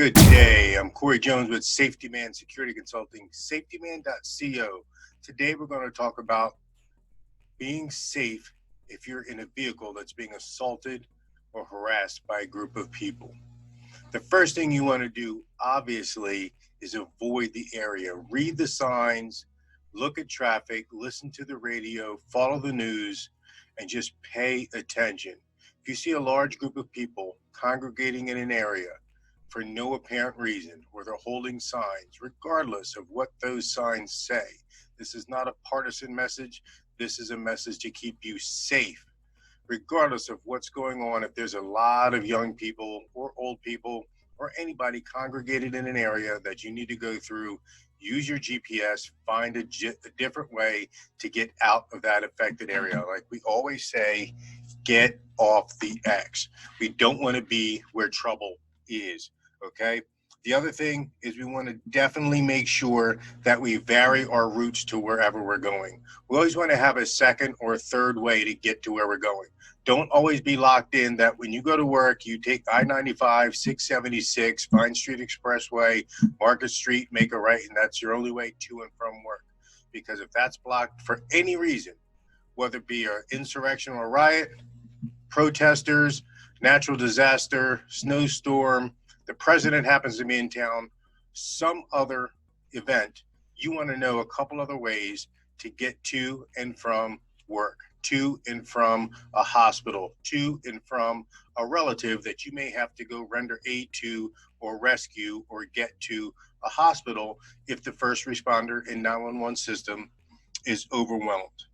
Good day. I'm Corey Jones with Safety Man Security Consulting, safetyman.co. Today we're going to talk about being safe if you're in a vehicle that's being assaulted or harassed by a group of people. The first thing you want to do, obviously, is avoid the area. Read the signs, look at traffic, listen to the radio, follow the news, and just pay attention. If you see a large group of people congregating in an area for no apparent reason, or they're holding signs, regardless of what those signs say, this is not a partisan message. This is a message to keep you safe, regardless of what's going on. If there's a lot of young people or old people or anybody congregated in an area that you need to go through, use your GPS, find a different way to get out of that affected area. Like we always say, get off the X. We don't want to be where trouble is, okay? The other thing is we want to definitely make sure that we vary our routes to wherever we're going. We always want to have a second or a third way to get to where we're going. Don't always be locked in that when you go to work, you take I-95, 676, Vine Street Expressway, Market Street, make a right, and that's your only way to and from work. Because if that's blocked for any reason, whether it be an insurrection or riot, protesters, natural disaster, snowstorm, the president happens to be in town, some other event, you want to know a couple other ways to get to and from work, to and from a hospital, to and from a relative that you may have to go render aid to or rescue or get to a hospital if the first responder and 911 system is overwhelmed,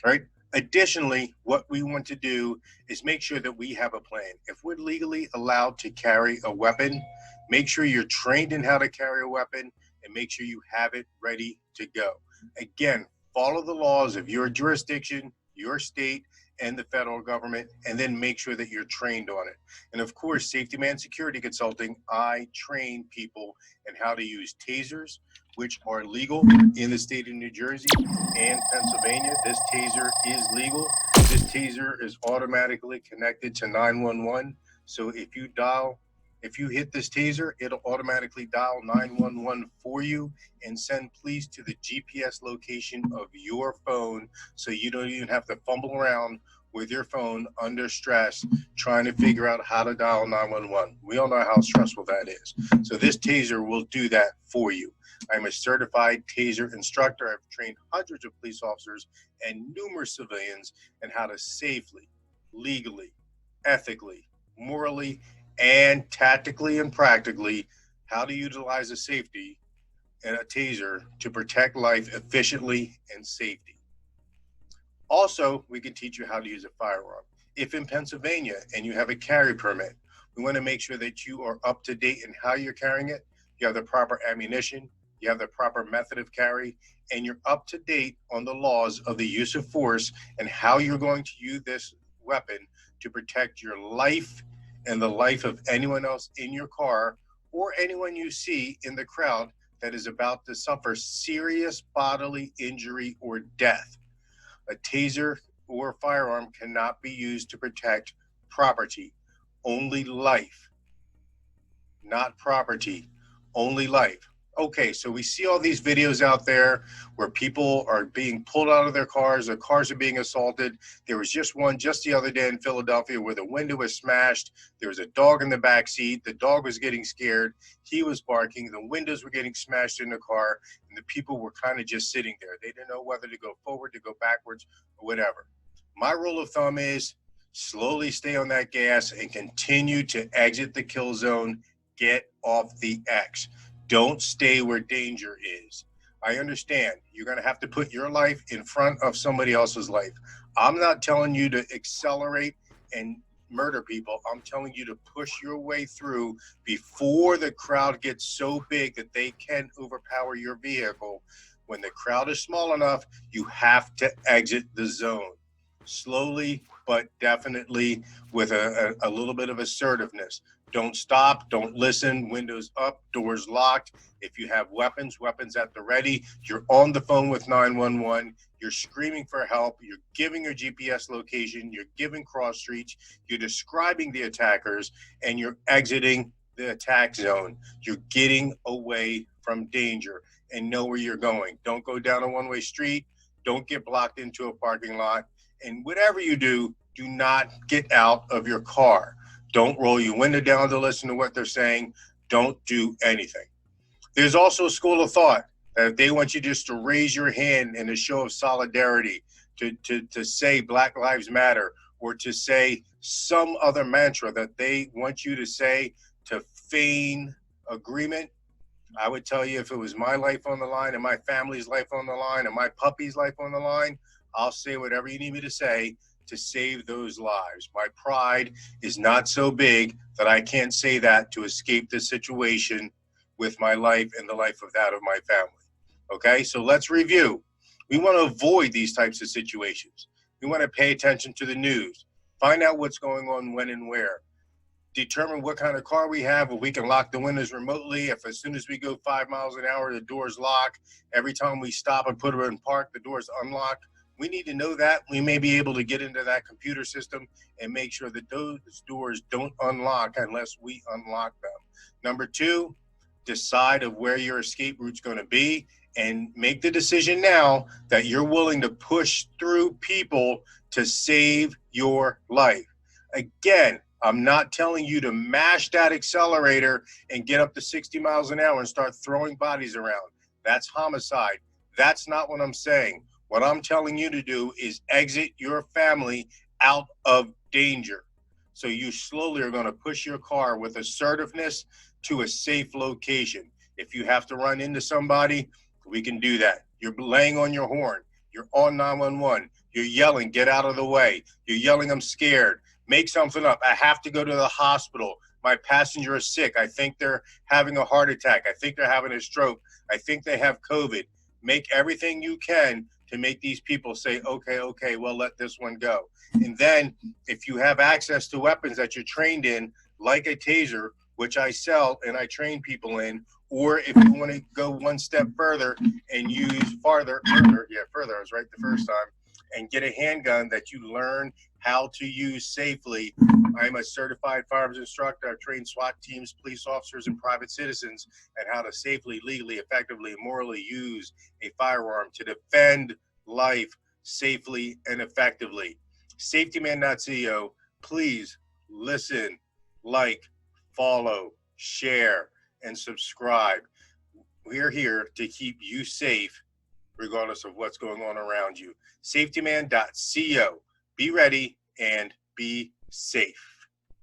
right? Additionally, what we want to do is make sure that we have a plan. If we're legally allowed to carry a weapon, make sure you're trained in how to carry a weapon and make sure you have it ready to go. Again, follow the laws of your jurisdiction, your state, and the federal government, and then make sure that you're trained on it. And of course, Safety Man Security Consulting, I train people in how to use tasers, which are legal in the state of New Jersey and Pennsylvania. This taser is legal. This taser is automatically connected to 911. So if you hit this taser, it'll automatically dial 911 for you and send police to the GPS location of your phone, so you don't even have to fumble around with your phone under stress trying to figure out how to dial 911. We all know how stressful that is. So this taser will do that for you. I'm a certified taser instructor. I've trained hundreds of police officers and numerous civilians in how to safely, legally, ethically, morally, and tactically and practically how to utilize a safety and a taser to protect life efficiently and safety. Also, we can teach you how to use a firearm. If in Pennsylvania and you have a carry permit, we want to make sure that you are up to date in how you're carrying it. You have the proper ammunition, you have the proper method of carry, and you're up to date on the laws of the use of force and how you're going to use this weapon to protect your life and the life of anyone else in your car or anyone you see in the crowd that is about to suffer serious bodily injury or death. A taser or firearm cannot be used to protect property, only life. Not property, only life. Okay, so we see all these videos out there where people are being pulled out of their cars are being assaulted. There was just one just the other day in Philadelphia where the window was smashed. There was a dog in the back seat. The dog was getting scared. He was barking. The windows were getting smashed in the car, and the people were kind of just sitting there. They didn't know whether to go forward, to go backwards, or whatever. My rule of thumb is slowly stay on that gas and continue to exit the kill zone. Get off the X. Don't stay where danger is. I understand you're going to have to put your life in front of somebody else's life. I'm not telling you to accelerate and murder people. I'm telling you to push your way through before the crowd gets so big that they can overpower your vehicle. When the crowd is small enough, you have to exit the zone. Slowly, but definitely with a little bit of assertiveness. Don't stop, don't listen, windows up, doors locked. If you have weapons at the ready, you're on the phone with 911, you're screaming for help, you're giving your GPS location, you're giving cross streets, you're describing the attackers, and you're exiting the attack zone. You're getting away from danger and know where you're going. Don't go down a one-way street. Don't get blocked into a parking lot. And whatever you do, do not get out of your car. Don't roll your window down to listen to what they're saying. Don't do anything. There's also a school of thought that if they want you just to raise your hand in a show of solidarity, to say Black Lives Matter, or to say some other mantra that they want you to say to feign agreement, I would tell you, if it was my life on the line and my family's life on the line and my puppy's life on the line, I'll say whatever you need me to say to save those lives. My pride is not so big that I can't say that to escape the situation with my life and the life of that of my family. Okay, so let's review. We want to avoid these types of situations. We want to pay attention to the news, find out what's going on when and where, determine what kind of car we have, if we can lock the windows remotely, if as soon as we go 5 miles an hour, the doors lock. Every time we stop and put her in park, the doors unlock. We need to know that. We may be able to get into that computer system and make sure that those doors don't unlock unless we unlock them. Number two, decide of where your escape route's going to be and make the decision now that you're willing to push through people to save your life. Again, I'm not telling you to mash that accelerator and get up to 60 miles an hour and start throwing bodies around. That's homicide. That's not what I'm saying. What I'm telling you to do is exit your family out of danger. So you slowly are going to push your car with assertiveness to a safe location. If you have to run into somebody, we can do that. You're laying on your horn. You're on 911. You're yelling, get out of the way. You're yelling, I'm scared. Make something up. I have to go to the hospital. My passenger is sick. I think they're having a heart attack. I think they're having a stroke. I think they have COVID. Make everything you can to make these people say, okay, well, let this one go. And then if you have access to weapons that you're trained in, like a taser, which I sell and I train people in, or if you want to go one step further and use further, I was right the first time, and get a handgun that you learn how to use safely. I'm a certified firearms instructor. I've trained SWAT teams, police officers, and private citizens at how to safely, legally, effectively, morally use a firearm to defend life safely and effectively. Safetyman.co, please listen, like, follow, share, and subscribe. We're here to keep you safe regardless of what's going on around you. Safetyman.co. Be ready and be safe.